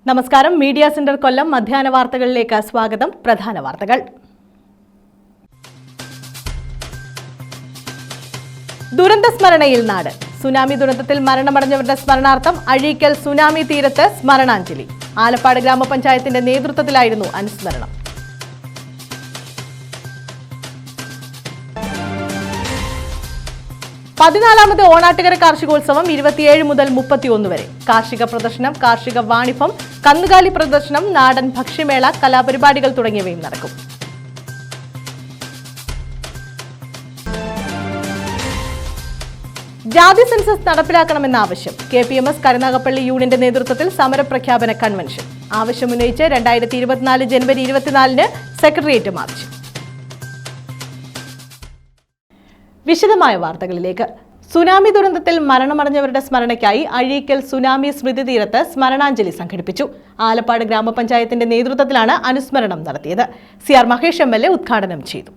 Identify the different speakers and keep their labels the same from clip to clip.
Speaker 1: നമസ്കാരം. Media centre കൊല്ലം മധ്യാഹ്ന വാർത്തകളിലേക്ക് സ്വാഗതം. പ്രധാന വാർത്തകൾ. ദുരന്ത സ്മരണയിൽ നാട്. സുനാമി ദുരന്തത്തിൽ മരണമടഞ്ഞവരുടെ സ്മരണാർത്ഥം അഴീക്കൽ സുനാമി തീരത്ത് സ്മരണാഞ്ജലി. ആലപ്പാട് ഗ്രാമപഞ്ചായത്തിന്റെ നേതൃത്വത്തിലായിരുന്നു അനുസ്മരണം. പതിനാലാമത് ഓണാട്ടുകര കാർഷികോത്സവം 27 മുതൽ 31 വരെ. കാർഷിക പ്രദർശനം, കാർഷിക വാണിഭം, കന്നുകാലി പ്രദർശനം, നാടൻ ഭക്ഷ്യമേള, കലാപരിപാടികൾ തുടങ്ങിയവയും നടക്കും. ജാതി സെൻസസ് നടപ്പിലാക്കണമെന്ന ആവശ്യം. KPMS കരുനാഗപ്പള്ളി യൂണിയന്റെ നേതൃത്വത്തിൽ സമരപ്രഖ്യാപന കൺവെൻഷൻ. ആവശ്യമുന്നയിച്ച് 2024 ജനുവരി 24 സെക്രട്ടേറിയറ്റ് മാർച്ച്. വിശദമായ വാർത്തകളിലേക്ക്. സുനാമി ദുരന്തത്തിൽ മരണമടഞ്ഞവരുടെ സ്മരണയ്ക്കായി അഴീക്കൽ സുനാമി സ്മൃതി തീരത്ത് സ്മരണാഞ്ജലി സംഘടിപ്പിച്ചു. ആലപ്പാട് ഗ്രാമപഞ്ചായത്തിന്റെ നേതൃത്വത്തിലാണ് അനുസ്മരണം നടത്തിയത്. CR മഹേഷ് MLA ഉദ്ഘാടനം ചെയ്തു.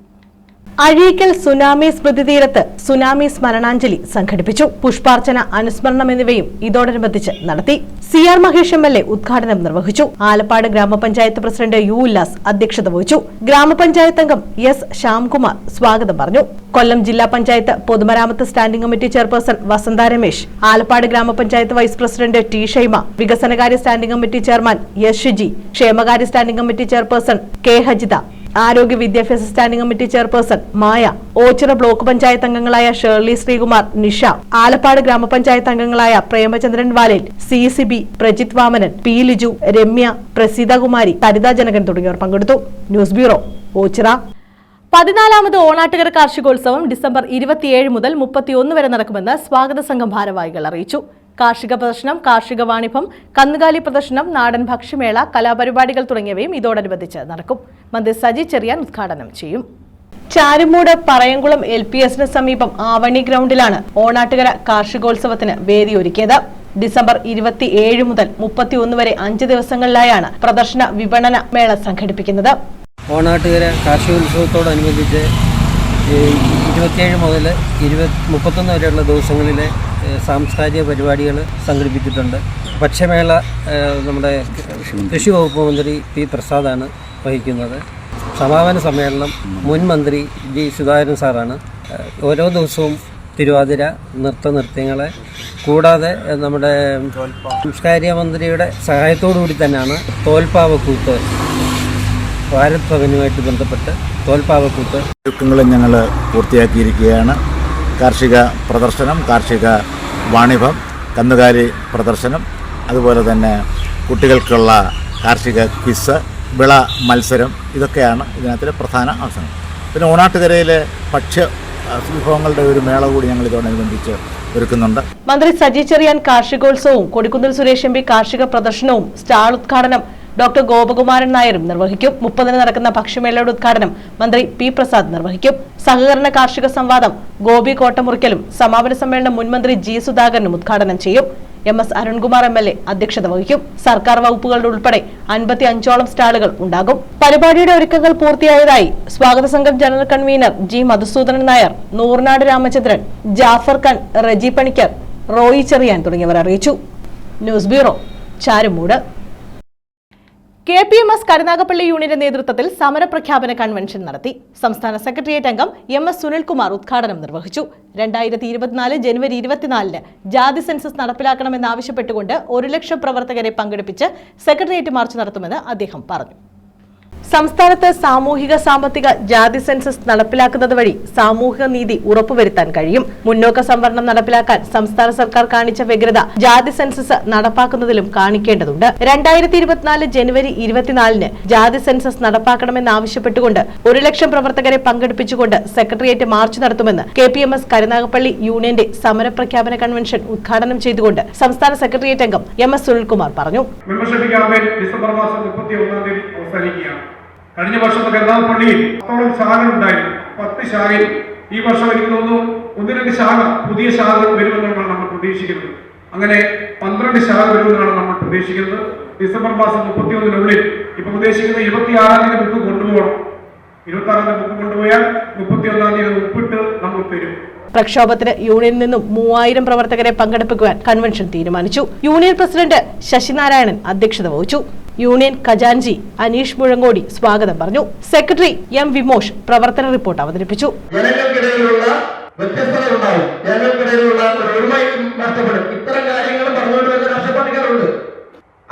Speaker 1: അഴീക്കൽ സുനാമി സ്മൃതി തീരത്ത് സുനാമി സ്മരണാഞ്ജലി സംഘടിപ്പിച്ചു. പുഷ്പാർച്ചന, അനുസ്മരണം എന്നിവയും ഇതോടനുബന്ധിച്ച് നടത്തി. CR മഹേഷ് MLA ഉദ്ഘാടനം നിർവഹിച്ചു. ആലപ്പാട് ഗ്രാമപഞ്ചായത്ത് പ്രസിഡന്റ് U ഉല്ലാസ് അധ്യക്ഷത വഹിച്ചു. ഗ്രാമപഞ്ചായത്ത് അംഗം S ശ്യാംകുമാർ സ്വാഗതം പറഞ്ഞു. കൊല്ലം ജില്ലാ പഞ്ചായത്ത് പൊതുമരാമത്ത് standing committee chairperson Vasantha Ramesh, Alappad ഗ്രാമപഞ്ചായത്ത് വൈസ് പ്രസിഡന്റ് T ഷൈമ, വികസനകാര്യ standing committee chairman S Shiji, ക്ഷേമകാര്യ standing committee chairperson K Hajitha, ആരോഗ്യ വിദ്യാഭ്യാസ standing committee chairperson Maya, Ochira block panchayat അംഗങ്ങളായ ഷേർലി ശ്രീകുമാർ, നിഷ, ആലപ്പാട് ഗ്രാമപഞ്ചായത്ത് അംഗങ്ങളായ പ്രേമചന്ദ്രൻ വാലേൽ, CCB, പ്രജിത് വാമനൻ, P ലിജു, രമ്യ, പ്രസീതകുമാരി, സരിത ജനകൻ തുടങ്ങിയവർ പങ്കെടുത്തു. News bureau, Ochira. 14ാമത് ഓണാട്ടുകര കാർഷികോത്സവം ഡിസംബർ 27 മുതൽ 31 വരെ നടക്കുമെന്ന് സ്വാഗത സംഘം ഭാരവാഹികൾ അറിയിച്ചു. കാർഷിക പ്രദർശനം, കാർഷിക വാണിഭം, കന്നുകാലി പ്രദർശനം, നാടൻ ഭക്ഷ്യമേള, കലാപരിപാടികൾ തുടങ്ങിയവയും ഇതോടനുബന്ധിച്ച് നടക്കും. മന്ത്രി സജി ചെറിയാൻ ഉദ്ഘാടനം ചെയ്യും. ചാരുമൂട് പറയംകുളം LPSന് സമീപം ആവണി ഗ്രൗണ്ടിലാണ് ഓണാട്ടുകര കാർഷികോത്സവത്തിന് വേദിയൊരുക്കിയത്. ഡിസംബർ 27 മുതൽ 31 വരെ 5 ദിവസങ്ങളിലായാണ് പ്രദർശന വിപണന മേള സംഘടിപ്പിക്കുന്നത്.
Speaker 2: ഓണാട്ടുകര കാർഷികോത്സവത്തോടനുബന്ധിച്ച് 27 മുതൽ 31 വരെയുള്ള ദിവസങ്ങളിലെ സാംസ്കാരിക പരിപാടികൾ സംഘടിപ്പിച്ചിട്ടുണ്ട്. ഭക്ഷ്യമേള നമ്മുടെ കൃഷി വകുപ്പ് മന്ത്രി P പ്രസാദാണ് വഹിക്കുന്നത്. സമാപന സമ്മേളനം മുൻ മന്ത്രി G സുധാകരൻ സാറാണ്. ഓരോ ദിവസവും തിരുവാതിര, നൃത്യങ്ങളെ കൂടാതെ നമ്മുടെ സാംസ്കാരിക മന്ത്രിയുടെ സഹായത്തോടുകൂടി തന്നെയാണ് തോൽപ്പാവക്കൂത്ത്, ഭാരത് ഭവനുമായിട്ട് ബന്ധപ്പെട്ട് തോൽപ്പാവക്കൂത്ത്
Speaker 3: ഒരുക്കങ്ങളും ഞങ്ങൾ പൂർത്തിയാക്കിയിരിക്കുകയാണ്. കാർഷിക പ്രദർശനം, കാർഷിക വാണിഭം, കന്നുകാലി പ്രദർശനം, അതുപോലെ തന്നെ കുട്ടികൾക്കുള്ള കാർഷിക ക്വിസ്, വിള മത്സരം, ഇതൊക്കെയാണ് ഇതിനകത്തിലെ പ്രധാന അവസരം. പിന്നെ ഓണാട്ടുകരയിലെ ഭക്ഷ്യ വിഭവങ്ങളുടെ ഒരു മേള കൂടി ഞങ്ങൾ ഇതോടനുബന്ധിച്ച് ഒരുക്കുന്നുണ്ട്.
Speaker 1: മന്ത്രി സജി ചെറിയാൻ കാർഷികോത്സവവും കൊടിക്കുന്നിൽ സുരേഷ് MP കാർഷിക പ്രദർശനവും സ്റ്റാൾ ഉദ്ഘാടനം ഡോക്ടർ ഗോപകുമാരൻ നായരും നിർവഹിക്കും. 30-ന് നടക്കുന്ന ഭക്ഷ്യമേളയുടെ ഉദ്ഘാടനം മന്ത്രി P പ്രസാദ് നിർവഹിക്കും. സഹകരണ കാർഷിക സംവാദം ഗോപി കോട്ടമുറിക്കലും സമാപന സമ്മേളനം മുൻമന്ത്രി G സുധാകരനും ഉദ്ഘാടനം ചെയ്യും. MS അരുൺകുമാർ MLA അധ്യക്ഷത വഹിക്കും. സർക്കാർ വകുപ്പുകളുടെ ഉൾപ്പെടെ 55ഓളം സ്റ്റാളുകൾ ഉണ്ടാകും. പരിപാടിയുടെ ഒരുക്കങ്ങൾ പൂർത്തിയായതായി സ്വാഗത സംഘം general convener G Madhusudanan Nair, Noornad Ramachandran, Jafar Khan, Reji Panicker, Roy Cherian തുടങ്ങിയവർ അറിയിച്ചു. News bureau, Charummood. KPMS Karunagappally യൂണിയന്റെ നേതൃത്വത്തിൽ സമരപ്രഖ്യാപന കൺവെൻഷൻ നടത്തി. സംസ്ഥാന സെക്രട്ടേറിയറ്റ് അംഗം MS സുനിൽകുമാർ ഉദ്ഘാടനം നിർവഹിച്ചു. 2024 ജനുവരി 24 ജാതി സെൻസസ് നടപ്പിലാക്കണമെന്നാവശ്യപ്പെട്ടുകൊണ്ട് 1 ലക്ഷം പ്രവർത്തകരെ പങ്കെടുപ്പിച്ച് സെക്രട്ടേറിയറ്റ് മാർച്ച് നടത്തുമെന്ന് അദ്ദേഹം പറഞ്ഞു. സംസ്ഥാനത്ത് സാമൂഹിക സാമ്പത്തിക ജാതി സെൻസസ് നടപ്പിലാക്കുന്നത് വഴി സാമൂഹിക നീതി ഉറപ്പുവരുത്താൻ കഴിയും. മുന്നോക്ക സംവരണം നടപ്പിലാക്കാൻ സംസ്ഥാന സർക്കാർ കാണിച്ച വ്യഗ്രത ജാതി സെൻസസ് നടപ്പാക്കുന്നതിലും കാണിക്കേണ്ടതുണ്ട്. 2024 ജനുവരി 24 ജാതി സെൻസസ് നടപ്പാക്കണമെന്നാവശ്യപ്പെട്ടുകൊണ്ട് 1 ലക്ഷം പ്രവർത്തകരെ പങ്കെടുപ്പിച്ചുകൊണ്ട് സെക്രട്ടേറിയറ്റ് മാർച്ച് നടത്തുമെന്ന് KPMS കരുനാഗപ്പള്ളി യൂണിയന്റെ സമരപ്രഖ്യാപന കൺവെൻഷൻ ഉദ്ഘാടനം ചെയ്തുകൊണ്ട് സംസ്ഥാന സെക്രട്ടേറിയറ്റ് അംഗം MS സുനിൽകുമാർ പറഞ്ഞു.
Speaker 4: ഡിസംബർ മാസം 31-ാം തീയതി അവസാനിക്കുകയാണ്. കഴിഞ്ഞ വർഷം കരുനാഗപ്പള്ളിയിൽ 10ഓളം ശാഖകൾ ഉണ്ടായിരുന്നു. 10 ശാഖയിൽ ഈ വർഷം എനിക്ക് തോന്നുന്നു 1-2 ശാഖ പുതിയ ശാഖകൾ വരുമെന്നാണ് നമ്മൾ പ്രതീക്ഷിക്കുന്നത്. അങ്ങനെ 12 ശാഖ വരുമെന്നാണ് നമ്മൾ പ്രതീക്ഷിക്കുന്നത്. ഡിസംബർ മാസം 31-നുള്ളിൽ ഇപ്പൊ ഉദ്ദേശിക്കുന്ന 26-ാം തീയതി ബുക്ക് കൊണ്ടുപോകണം. 26-ാം തീയതി ബുക്ക് കൊണ്ടുപോയാൽ 31-ാം തീയതി ഒപ്പിട്ട് നമ്മൾ തരും.
Speaker 1: പ്രക്ഷോഭത്തിന് യൂണിയനിൽ നിന്നും 3000 പ്രവർത്തകരെ പങ്കെടുപ്പിക്കുവാൻ കൺവെൻഷൻ തീരുമാനിച്ചു. യൂണിയൻ പ്രസിഡന്റ് ശശിനാരായണൻ അധ്യക്ഷത വഹിച്ചു. യൂണിയൻ ഖജാൻജി അനീഷ് മുഴങ്ങോടി സ്വാഗതം പറഞ്ഞു. സെക്രട്ടറി എം വിമോഷ് പ്രവർത്തന റിപ്പോർട്ട് അവതരിപ്പിച്ചു.
Speaker 5: ജനങ്ങൾക്കിടയിലുള്ള വ്യത്യസ്തത ഉണ്ടാവും, ജനങ്ങൾക്കിടയിലുള്ള ഒരു ഒരുമയും നഷ്ടപ്പെടും. ഇത്തരം കാര്യങ്ങളും പറഞ്ഞുകൊണ്ട് വരുന്ന രാഷ്ട്രീയ പാർട്ടിക്കാരുണ്ട്.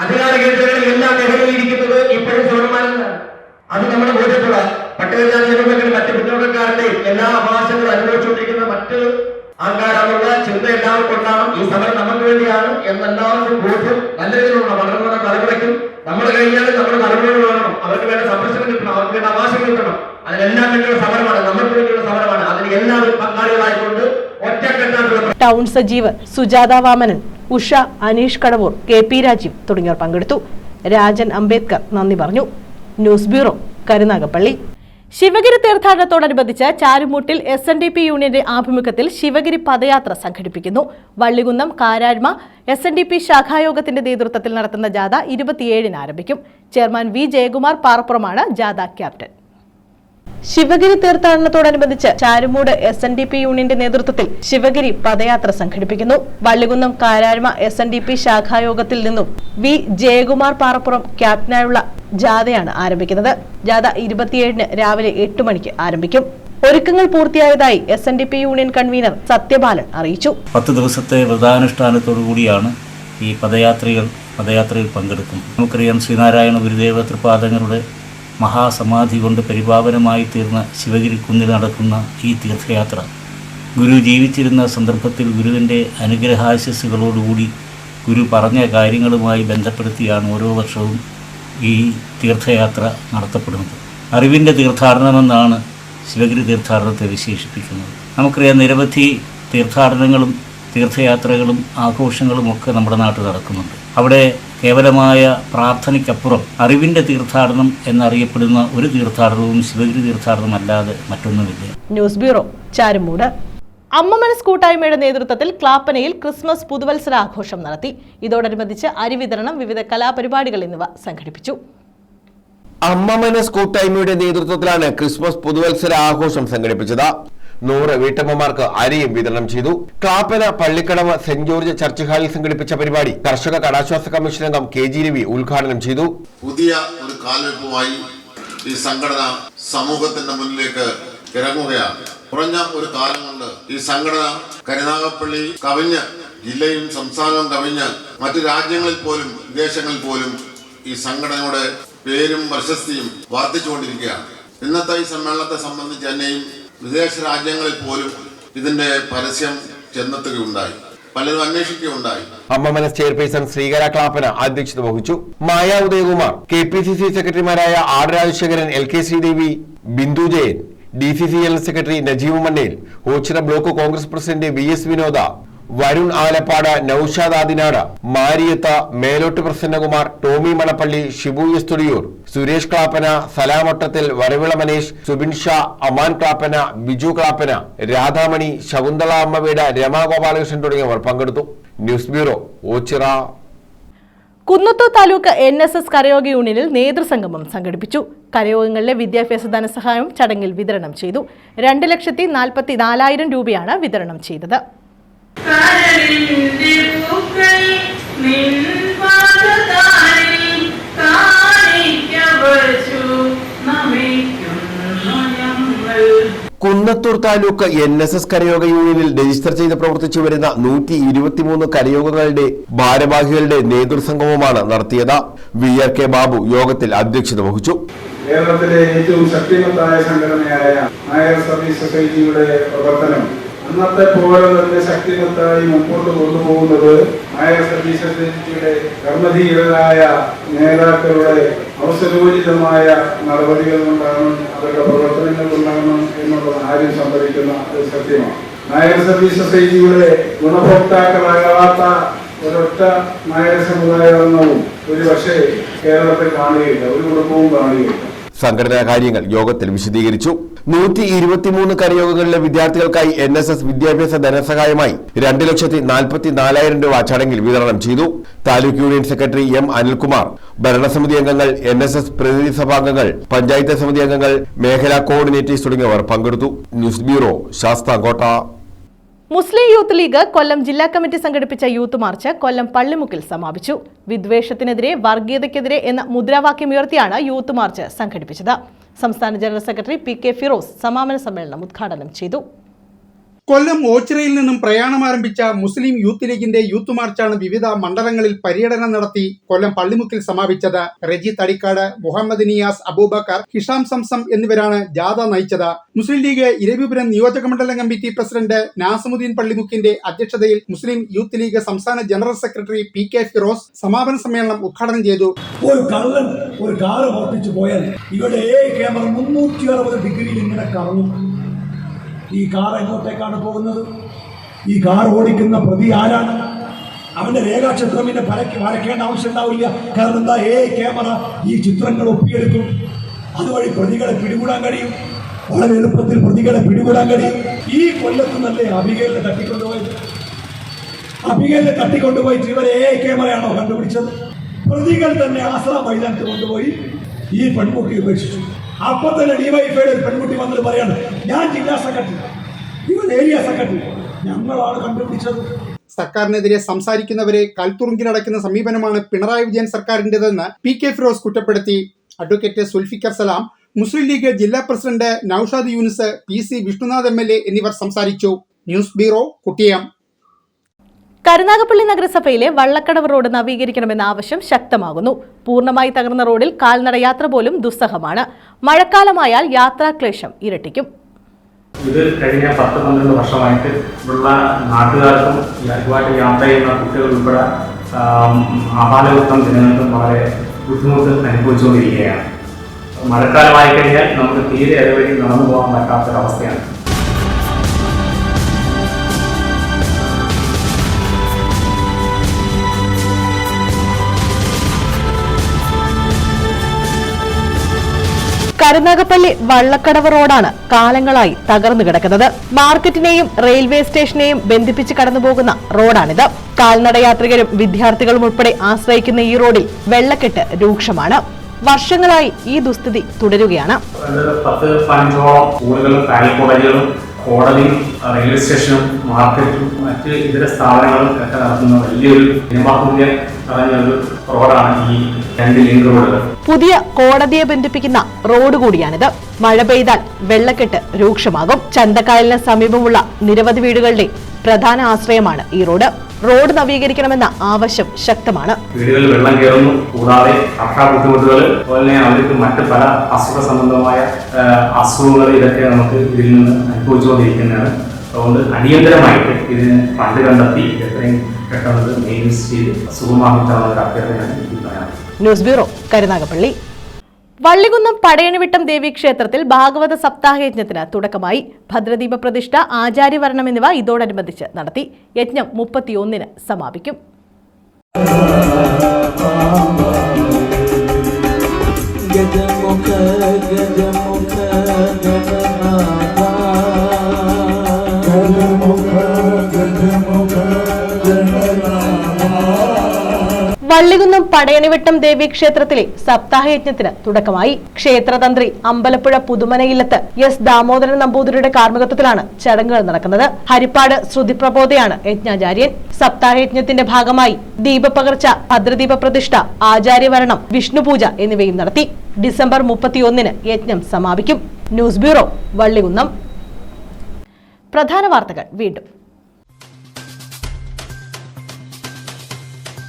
Speaker 5: അധികാര കേന്ദ്രങ്ങളിൽ എല്ലാം നിലവിലിരിക്കുന്നത് ഇപ്പോഴും സൗരമാനാണ്. അത് നമ്മുടെ ബോധ്യപ്പെടാം. പട്ടികജാതികളുടെയും മറ്റ് പിന്നോക്കക്കാരുടെയും എല്ലാ അവകാശങ്ങളും അനുഭവിച്ചുകൊണ്ടിരിക്കുന്ന മറ്റ് ആൾക്കാരാണുള്ള ചിന്ത എല്ലാവർക്കും ഉണ്ടാകും. ഈ സമരം നമുക്ക് വേണ്ടിയാണ് എന്നെല്ലാവർക്കും ബോധ്യം നല്ല രീതിയിലുള്ള വളർന്ന തലമുറയ്ക്കും നമ്മൾ കഴിഞ്ഞാൽ നമ്മുടെ തലമുറകൾ വേണം. അവർക്ക് വേണ്ട സംരക്ഷണം കിട്ടണം, അവർക്ക് വേണ്ട അവകാശം കിട്ടണം. അതിനെല്ലാം വേണ്ടിയുള്ള സമരമാണ്, നമുക്ക് വേണ്ടിയുള്ള സമരമാണ്. അതിന് എല്ലാവരും പങ്കാളികളായിക്കൊണ്ട് ഒറ്റക്കെട്ടായിട്ടുള്ള
Speaker 1: ടൗൺ സജീവ്, സുജാത വാമനൻ, ഉഷ, അനീഷ് കടവൂർ, KP രാജീവ് തുടങ്ങിയവർ പങ്കെടുത്തു. രാജൻ അംബേദ്കർ നന്ദി പറഞ്ഞു. News bureau, Karunagappally. ശിവഗിരി തീർത്ഥാടനത്തോടനുബന്ധിച്ച് ചാരുമൂട്ടിൽ SNDP യൂണിയന്റെ ആഭിമുഖ്യത്തിൽ ശിവഗിരി പദയാത്ര സംഘടിപ്പിക്കുന്നു. വള്ളികുന്നം കാരാഴ്മ SNDP ശാഖായോഗത്തിന്റെ നേതൃത്വത്തിൽ നടത്തുന്ന ജാഥ 27-ന് ആരംഭിക്കും. ചെയർമാൻ V ജയകുമാർ പാറപ്പുറമാണ് ജാഥ ക്യാപ്റ്റൻ. ശിവഗിരി തീർത്ഥാടനത്തോടനുബന്ധിച്ച് ചാരുമൂട് SNDP യൂണിയന്റെ നേതൃത്വത്തിൽ ശിവഗിരി പദയാത്ര സംഘടിപ്പിക്കുന്നു. വള്ളികുന്നം കാരാഴ്മ SNDP ശാഖായോഗത്തിൽ നിന്നും V ജയകുമാർ പാറപ്പുറം ക്യാപ്റ്റനായുള്ള ജാഥയാണ് ആരംഭിക്കുന്നത്. ജാഥ 27-ന് രാവിലെ 8 മണിക്ക് ആരംഭിക്കും. ഒരുക്കങ്ങൾ പൂർത്തിയായതായി SNDP യൂണിയൻ കൺവീനർ സത്യപാലൻ അറിയിച്ചു.
Speaker 6: 10 ദിവസത്തെ വ്രതാനുഷ്ഠാനത്തോടുകൂടിയാണ് ഈ പദയാത്രയിൽ പങ്കെടുക്കുന്നത്. നമുക്കറിയാം, ശ്രീനാരായണ ഗുരുദേവ തൃപാദങ്ങളുടെ മഹാസമാധി കൊണ്ട് പരിപാവനമായി തീർന്ന ശിവഗിരി കുന്നിൽ നടക്കുന്ന ഈ തീർത്ഥയാത്ര ഗുരു ജീവിച്ചിരുന്ന സന്ദർഭത്തിൽ ഗുരുവിൻ്റെ അനുഗ്രഹാശസ്സുകളോടുകൂടി ഗുരു പറഞ്ഞ കാര്യങ്ങളുമായി ബന്ധപ്പെടുത്തിയാണ് ഓരോ വർഷവും ഈ തീർത്ഥയാത്ര നടത്തപ്പെടുന്നത്. അറിവിൻ്റെ തീർത്ഥാടനമെന്നാണ് ശിവഗിരി തീർത്ഥാടനത്തെ വിശേഷിപ്പിക്കുന്നത്. നമുക്കറിയാം, നിരവധി തീർത്ഥാടനങ്ങളും തീർത്ഥയാത്രകളും ആഘോഷങ്ങളും ഒക്കെ നമ്മുടെ നാട്ടിൽ നടക്കുന്നുണ്ട്. അവിടെ കേവലമായ പ്രാർത്ഥനയ്ക്കപ്പുറം അറിവിൻ്റെ തീർത്ഥാടനം എന്നറിയപ്പെടുന്ന ഒരു തീർത്ഥാടനവും ശിവഗിരി തീർത്ഥാടനമല്ലാതെ മറ്റൊന്നുമില്ല.
Speaker 1: News bureau, Charummood. അമ്മ മനസ് കൂട്ടായ്മയുടെ നേതൃത്വത്തിൽ ക്ലാപ്പനയിൽ ക്രിസ്മസ് പുതുവത്സരാഘോഷം നടത്തി. ഇതോടനുബന്ധിച്ച് അരി വിതരണം, വിവിധ കലാപരിപാടികൾ എന്നിവ സംഘടിപ്പിച്ചു.
Speaker 7: അമ്മ മനസ് കൂട്ടായ്മയുടെ നേതൃത്വത്തിലാണ് ക്രിസ്മസ് പുതുവത്സര ആഘോഷം സംഘടിപ്പിച്ചത്. 100 വീട്ടമ്മമാർക്ക് അരിയും വിതരണം ചെയ്തു. Clappana Pallikkadavu saint George church ഹാളിൽ സംഘടിപ്പിച്ച പരിപാടി കർഷക കടാശ്വാസ കമ്മീഷൻ അംഗം KG രവി ഉദ്ഘാടനം ചെയ്തു.
Speaker 8: പുതിയ ഒരു കാൽവെപ്പുമായി ഈ സംഘടന സമൂഹത്തിന്റെ മുന്നിലേക്ക് ഇറങ്ങുകയാണ്. കുറഞ്ഞ ഒരു കാലം കൊണ്ട് ഈ സംഘടന കരുനാഗപ്പള്ളി കവിഞ്ഞ്, ജില്ലയും സംസ്ഥാനവും കവിഞ്ഞ് മറ്റു രാജ്യങ്ങളിൽ പോലും വിദേശങ്ങളിൽ പോലും ഈ സംഘടനയുടെ പേരും പ്രശസ്തിയും വർദ്ധിച്ചുകൊണ്ടിരിക്കുകയാണ്. ഇന്നത്തെ ഈ സമ്മേളനത്തെ സംബന്ധിച്ച് തന്നെയും വിദേശ രാജ്യങ്ങളിൽ പോലും ഇതിന്റെ പരസ്യം ചെന്നെത്തുകയുണ്ടായി, പലരും അന്വേഷിക്കുകയുണ്ടായി.
Speaker 7: അമ്മ മനസ് ചെയർപേഴ്സൺ ശ്രീകര ക്ലാപ്പന അധ്യക്ഷത വഹിച്ചു. മായ ഉദയകുമാർ, KPCC സെക്രട്ടറിമാരായ R Rajasekharan, LK Sreedevi, Bindu Jayan, DCC general secretary Najeeb Mannel, Ochira block Congress president VS Vinoda, Varun Alappad, Naushad Adinad, Mariyatha, Melottu Prasannakumar, Tomy Manappally, Shibu S Thudiyoor, Suresh Clappana, സലാമൊട്ടത്തിൽ, വരവിള മനേഷ്, സുബിൻ ഷാ, അമാൻ ക്ലാപ്പന, ബിജു ക്ലാപ്പന, രാധാമണി, ശകുന്തള അമ്മവീട്, രമാ ഗോപാലകൃഷ്ണൻ തുടങ്ങിയവർ പങ്കെടുത്തു. News bureau, Ochira.
Speaker 1: Kunnathur taluk NSS കരയോഗ യൂണിയനിൽ നേതൃസംഗമം സംഘടിപ്പിച്ചു. കരയോഗങ്ങളിലെ വിദ്യാഭ്യാസ ധനസഹായം ചടങ്ങിൽ വിതരണം ചെയ്തു. 2,44,000 രൂപയാണ് വിതരണം ചെയ്തത്.
Speaker 7: കുന്നത്തൂർ താലൂക്ക് NSS കരയോഗ യൂണിയനിൽ രജിസ്റ്റർ ചെയ്ത് പ്രവർത്തിച്ചു വരുന്ന 123 കരയോഗങ്ങളുടെ ഭാരവാഹികളുടെ നേതൃസംഗമമാണ് നടത്തിയത്. VRK ബാബു യോഗത്തിൽ അധ്യക്ഷത വഹിച്ചു.
Speaker 4: കേരളത്തിലെ ഏറ്റവും ശക്തിമത്തായ സംഘടനയായ നായർ സർവീസ് സൊസൈറ്റിയുടെ പ്രവർത്തനം അന്നത്തെ പോലെ തന്നെ ശക്തിമത്തായി മുമ്പോട്ട് കൊണ്ടുപോകുന്നത് നായർ സർവീസ് സൊസൈറ്റിയുടെ കർമ്മധീരരായ നേതാക്കളുടെ അവസരോചിതമായ നടപടികൾ കൊണ്ടാണ്, അവരുടെ പ്രവർത്തനങ്ങൾ കൊണ്ടാണ് എന്നുള്ളത് ആരും സംഭവിക്കുന്ന ഒരു സത്യമാണ്. നായർ സർവീസ് സൊസൈറ്റിയുടെ ഗുണഭോക്താക്കളാകാത്ത ഒരൊറ്റ നായർ സമുദായമെന്നവും ഒരു പക്ഷേ കേരളത്തിൽ കാണുകയില്ല, ഒരു കുടുംബവും കാണുകയില്ല.
Speaker 7: സംഘടനാ കാര്യങ്ങൾ യോഗത്തിൽ വിശദീകരിച്ചു. 123 കരയോഗങ്ങളിലെ വിദ്യാർത്ഥികൾക്കായി NSS വിദ്യാഭ്യാസ ധനസഹായമായി 2,44,000 രൂപ ചടങ്ങിൽ വിതരണം ചെയ്തു. Taluk union secretary M Anilkumar, ഭരണസമിതി അംഗങ്ങൾ, NSS പ്രതിനിധി സഭാംഗങ്ങൾ, പഞ്ചായത്ത് സമിതി അംഗങ്ങൾ, മേഖലാ കോർഡിനേറ്റേഴ്സ് തുടങ്ങിയവർ പങ്കെടുത്തു. News bureau, Sasthamkotta.
Speaker 1: Muslim Youth League Kollam ജില്ലാ കമ്മിറ്റി സംഘടിപ്പിച്ച യൂത്ത് മാർച്ച് കൊല്ലം പള്ളിമുക്കിൽ സമാപിച്ചു. വിദ്വേഷത്തിനെതിരെ വർഗീയതയ്ക്കെതിരെ എന്ന മുദ്രാവാക്യമുയർത്തിയാണ് യൂത്ത് മാർച്ച് സംഘടിപ്പിച്ചത്. സംസ്ഥാന ജനറൽ സെക്രട്ടറി PK ഫിറോസ് സമാപന സമ്മേളനം ഉദ്ഘാടനം ചെയ്തു.
Speaker 9: കൊല്ലം ഓച്ചിറയിൽ നിന്നും പ്രയാണം ആരംഭിച്ച മുസ്ലിം യൂത്ത് ലീഗിന്റെ യൂത്ത് മാർച്ചാണ് വിവിധ മണ്ഡലങ്ങളിൽ പര്യടനം നടത്തി കൊല്ലം പള്ളിമുക്കിൽ സമാപിച്ചത്. റജി തടിക്കാട്, മുഹമ്മദ് നിയാസ്, അബൂബക്കർ, ഹിഷാം സംസം എന്നിവരാണ് ജാഥ നയിച്ചത്. മുസ്ലിം ലീഗ് ഇരവിപുരം നിയോജക മണ്ഡലം കമ്മിറ്റി പ്രസിഡന്റ് നാസമുദ്ദീൻ പള്ളിമുക്കിന്റെ അധ്യക്ഷതയിൽ മുസ്ലിം യൂത്ത് ലീഗ് സംസ്ഥാന ജനറൽ സെക്രട്ടറി PK ഫിറോസ് സമാപന സമ്മേളനം ഉദ്ഘാടനം ചെയ്തു.
Speaker 10: ഒരു കള്ളൻ ഒരു കാറ് ഓട്ടിച്ചു പോയാൽ ഇവിടെ ക്യാമറ 360 ഡിഗ്രിയിൽ ഇങ്ങനെ കറങ്ങും. ഈ കാർ എങ്ങോട്ടേക്കാണ് പോകുന്നത്? ഈ കാർ ഓടിക്കുന്ന പ്രതി ആരാണ്? അവന്റെ രേഖാചിത്രം പിന്നെ വരയ്ക്കേണ്ട ആവശ്യം ഉണ്ടാവില്ല. കാരണം എന്താ, ക്യാമറ ഈ ചിത്രങ്ങൾ ഒപ്പിയെടുക്കും. അതുവഴി പ്രതികളെ പിടികൂടാൻ കഴിയും. വളരെ എളുപ്പത്തിൽ പ്രതികളെ പിടികൂടാൻ കഴിയും. ഈ കൊല്ലത്ത് നല്ല അബിഗേലിനെ തട്ടിക്കൊണ്ടുപോയിട്ട് ഇവരെ ക്യാമറയാണോ കണ്ടുപിടിച്ചത്? പ്രതികൾ തന്നെ ആശ്രാ മൈതാനത്ത് കൊണ്ടുപോയി ഈ പെൺകുട്ടി ഉപേക്ഷിച്ചു. അപ്പൊ തന്നെ ഡിവൈഎഫ്ഐയുടെ ഒരു പെൺകുട്ടി വന്നിട്ട് പറയാണ്, ഞാൻ ജില്ലാ സെക്രട്ടറി, ഇവൻ ഏരിയ സെക്രട്ടറി, ഞങ്ങളാണ് കണ്ടുപിടിച്ചത്.
Speaker 9: സർക്കാരിനെതിരെ സംസാരിക്കുന്നവരെ കൽത്തുറുങ്കിലടയ്ക്കുന്ന സമീപനമാണ് പിണറായി വിജയൻ സർക്കാരിൻ്റെതെന്ന് PK ഫിറോസ് കുറ്റപ്പെടുത്തി. അഡ്വക്കേറ്റ് സുൽഫിക്കർ സലാം, മുസ്ലിം ലീഗ് ജില്ലാ president Naushad Yunus, PC Vishnunath MLA എന്നിവർ സംസാരിച്ചു. News bureau, കുട്ടിയം.
Speaker 1: കരുനാഗപ്പള്ളി നഗരസഭയിലെ വള്ളക്കടവ് റോഡ് നവീകരിക്കണമെന്ന ആവശ്യം ശക്തമാകുന്നു. പൂർണ്ണമായി തകർന്ന റോഡിൽ കാൽനട യാത്ര പോലും ദുസ്സഹമാണ്. മഴക്കാലമായാൽ യാത്രാക്ലേശം ഇരട്ടിക്കും.
Speaker 11: ഇത് കഴിഞ്ഞ 10-12 വർഷമായിട്ട് ഉള്ള നാട്ടുകാർക്കും ഇതുമായിട്ട് യാത്ര ചെയ്യുന്ന കുട്ടികൾ ഉൾപ്പെടെ അപാലവൃത്തം ജനങ്ങൾക്കും വളരെ ബുദ്ധിമുട്ട് അനുഭവിച്ചുകൊണ്ടിരിക്കുകയാണ്. മഴക്കാലമായി കഴിഞ്ഞാൽ നമുക്ക് തീരെ അതുവഴി നടന്നു പോകാൻ പറ്റാത്തൊരവസ്ഥയാണ്.
Speaker 1: കരുനാഗപ്പള്ളി വള്ളക്കടവ് റോഡാണ് കാലങ്ങളായി തകർന്നു കിടക്കുന്നത്. മാർക്കറ്റിനെയും റെയിൽവേ സ്റ്റേഷനെയും ബന്ധിപ്പിച്ച് കടന്നുപോകുന്ന റോഡാണിത്. കാൽനടയാത്രികരും വിദ്യാർത്ഥികളും ഉൾപ്പെടെ ആശ്രയിക്കുന്ന ഈ റോഡിൽ വെള്ളക്കെട്ട് രൂക്ഷമാണ്. വർഷങ്ങളായി ഈ ദുസ്ഥിതി തുടരുകയാണ്.
Speaker 11: 10-15ഓളം സ്കൂളുകളും കോളേജുകളും കോടതിയും റെയിൽവേ സ്റ്റേഷനും മാർക്കറ്റും മറ്റ് ഇതര സ്ഥാപനങ്ങളും ഒക്കെ നടത്തുന്ന വലിയൊരു ജനബാഹുല്യം നിറഞ്ഞൊരു റോഡാണ് ഈ 2 ലിങ്ക് റോഡുകൾ.
Speaker 1: പുതിയ കോടതിയെ ബന്ധിപ്പിക്കുന്ന റോഡ് കൂടിയാണിത്. മഴ പെയ്താൽ വെള്ളക്കെട്ട് രൂക്ഷമാകും. ചന്തക്കായലിന് സമീപമുള്ള നിരവധി വീടുകളുടെ പ്രധാന ആശ്രയമാണ് ഈ റോഡ്. റോഡ് നവീകരിക്കണമെന്ന ആവശ്യം ശക്തമാണ്.
Speaker 11: വീടുകളിൽ വെള്ളം കയറുന്നു. കൂടാതെ സർക്കാർ ബുദ്ധിമുട്ടുകൾ, അതുപോലെ അവർക്ക് മറ്റ് പല അസുഖ സംബന്ധമായ അസുഖങ്ങൾ ഇതൊക്കെ നമുക്ക് ഇതിൽ നിന്ന് അനുഭവിച്ചുകൊണ്ടിരിക്കുന്നതാണ്. അതുകൊണ്ട് അടിയന്തരമായിട്ട് ഇതിന് ഫണ്ട് കണ്ടെത്തി എത്രയും പെട്ടെന്ന് മെയിൻസ് ചെയ്ത് സുഗമമാക്കാവുന്ന ഒരു അഭ്യർത്ഥനയാണ് എനിക്ക് പറയാനുള്ളത്.
Speaker 1: News bureau, Karunagappally. വള്ളികുന്നം പടയണിവിട്ടം ദേവീക്ഷേത്രത്തിൽ ഭാഗവത സപ്താഹയജ്ഞത്തിന് തുടക്കമായി. ഭദ്രദീപ പ്രതിഷ്ഠ, ആചാര്യവരണം എന്നിവ ഇതോടനുബന്ധിച്ച് നടത്തി. യജ്ഞം 31-ന് സമാപിക്കും. വള്ളികുന്നം പടയണിവട്ടം ദേവീക്ഷേത്രത്തിലെ സപ്താഹയജ്ഞത്തിന് തുടക്കമായി. ക്ഷേത്രതന്ത്രി അമ്പലപ്പുഴ പുതുമനയില്ലത്ത് S ദാമോദരൻ നമ്പൂതിരിയുടെ കാർമ്മികത്വത്തിലാണ് ചടങ്ങുകൾ നടക്കുന്നത്. ഹരിപ്പാട് ശ്രുതിപ്രബോധയാണ് യജ്ഞാചാര്യൻ. സപ്താഹയജ്ഞത്തിന്റെ ഭാഗമായി ദീപപകർച്ച, ഭദ്രദീപ പ്രതിഷ്ഠ, ആചാര്യവരണം, വിഷ്ണുപൂജ എന്നിവയും നടത്തി. ഡിസംബർ 31-ന് യജ്ഞം സമാപിക്കും. News bureau, Vallikunnam. പ്രധാന വാർത്തകൾ വീണ്ടും.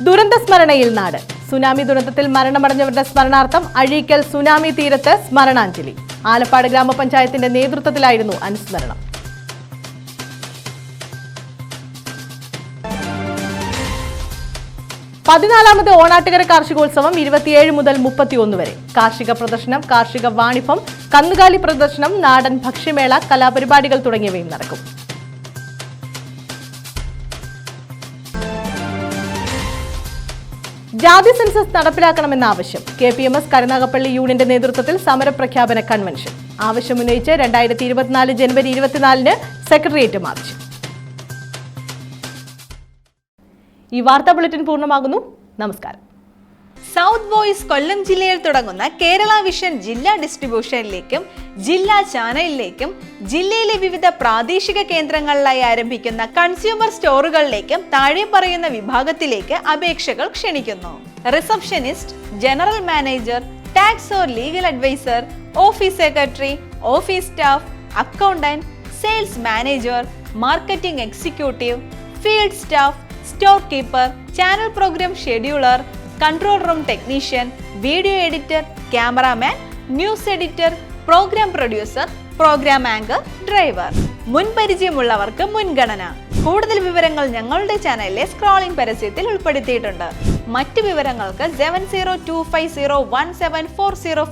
Speaker 1: ദുരന്ത സ്മരണയിൽ നാട്. സുനാമി ദുരന്തത്തിൽ മരണമടഞ്ഞവരുടെ സ്മരണാർത്ഥം അഴീക്കൽ സുനാമി തീരത്ത് സ്മരണാഞ്ജലി. ആലപ്പാട് ഗ്രാമപഞ്ചായത്തിന്റെ നേതൃത്വത്തിലായിരുന്നു അനുസ്മരണം. പതിനാലാമത് ഓണാട്ടുകര കാർഷികോത്സവം 27 മുതൽ 31 വരെ. കാർഷിക പ്രദർശനം, കാർഷിക വാണിഭം, കന്നുകാലി പ്രദർശനം, നാടൻ ഭക്ഷ്യമേള, കലാപരിപാടികൾ തുടങ്ങിയവയും നടക്കും. ജാതി സെൻസസ് നടപ്പിലാക്കണമെന്ന ആവശ്യം. KPMS കരുനാഗപ്പള്ളി യൂണിയന്റെ നേതൃത്വത്തിൽ സമരപ്രഖ്യാപന കൺവെൻഷൻ. ആവശ്യമുന്നയിച്ച് 2024 ജനുവരി 24-ന് സെക്രട്ടേറിയറ്റ് മാർച്ച്. ഈ വാർത്താ ബുള്ളറ്റിൻ പൂർണ്ണമാകുന്നു. നമസ്കാരം.
Speaker 12: സൗത്ത് വോയിസ് കൊല്ലം ജില്ലയിൽ തുടങ്ങുന്ന കേരള വിഷൻ ജില്ലാ ഡിസ്ട്രിബ്യൂഷനിലേക്കും ജില്ലാ ചാനലിലേക്കും ജില്ലയിലെ വിവിധ പ്രാദേശിക കേന്ദ്രങ്ങളിലായി ആരംഭിക്കുന്ന കൺസ്യൂമർ സ്റ്റോറുകളിലേക്കും താഴെ പറയുന്ന വിഭാഗത്തിലേക്ക് അപേക്ഷകൾ ക്ഷണിക്കുന്നു. Receptionist, general manager, tax or legal advisor, office secretary, office staff, accountant, sales manager, marketing executive, field staff, store keeper, channel programme scheduler, control room technician, video editor, cameraman, news editor, programme producer, programme anchor, driver. മുൻപരിചയമുള്ളവർക്ക് മുൻഗണന. കൂടുതൽ വിവരങ്ങൾ ഞങ്ങളുടെ ചാനലിലെ scrolling പരസ്യത്തിൽ ഉൾപ്പെടുത്തിയിട്ടുണ്ട്. മറ്റു വിവരങ്ങൾക്ക് 7025017405